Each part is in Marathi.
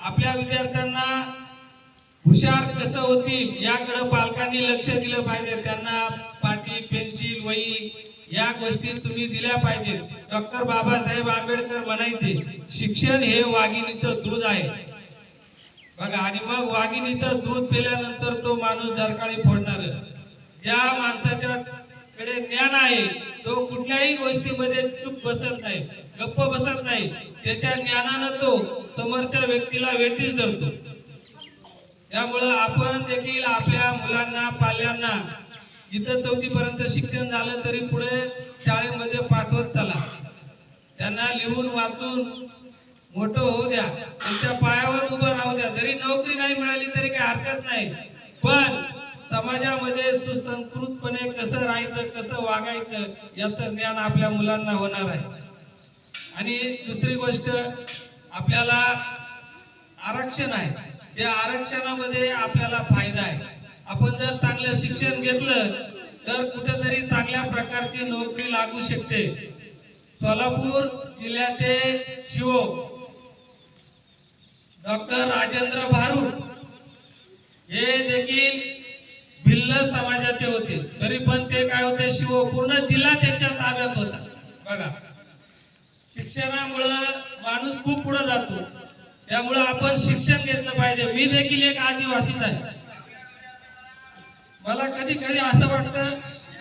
आपल्या विद्यार्थ्यांना हुशार कसं होतील याकडे पालकांनी लक्ष दिलं पाहिजे। त्यांना पाटी पेन्सिल वही या गोष्टी तुम्ही दिल्या पाहिजे। डॉक्टर बाबासाहेब आंबेडकर म्हणायचे शिक्षण हे वाघिणीचं दूध आहे बघा, आणि मग वाघिणीचं दूध पिल्यानंतर तो माणूस डरकाळी फोडणार। ज्या माणसाच्या कडे ज्ञान आहे तो कुठल्याही गोष्टीमध्ये चूप बसत नाही, गप्प बसत नाही, त्याच्या ज्ञानानं तो समोरच्या व्यक्तीला वेठीस धरतो। त्यामुळे आपण देखील आपल्या मुलांना पाल्यांना इथं 4थी पर्यंत शिक्षण झालं तरी पुढे शाळेमध्ये पाठवत चला, त्यांना लिहून वाचून मोठं होऊ द्या, त्यांच्या पायावर उभं राहू द्या। जरी नोकरी नाही मिळाली तरी काही हरकत नाही, पण समाजामध्ये सुसंस्कृतपणे कसं राहायचं कसं वागायचं याचं ज्ञान आपल्या मुलांना होणार आहे। आणि दुसरी गोष्ट आपल्याला आरक्षण आहे, त्या आरक्षणामध्ये आपल्याला फायदा आहे। आपण जर चांगलं शिक्षण घेतलं तर कुठेतरी चांगल्या प्रकारची नोकरी लागू शकते। सोलापूर जिल्ह्याचे शिवो डॉक्टर राजेंद्र भारूड हे देखील भिल्ल समाजाचे होते, तरी पण ते काय होते शिवो पूर्ण जिल्हा त्यांच्या ताब्यात होता बघा। शिक्षणामुळे माणूस खूप पुढे जातो, त्यामुळे आपण शिक्षण घेतलं पाहिजे। मी देखील एक आदिवासीच आहे, मला कधी कधी असं वाटतं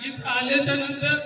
की आल्याच्या नंतर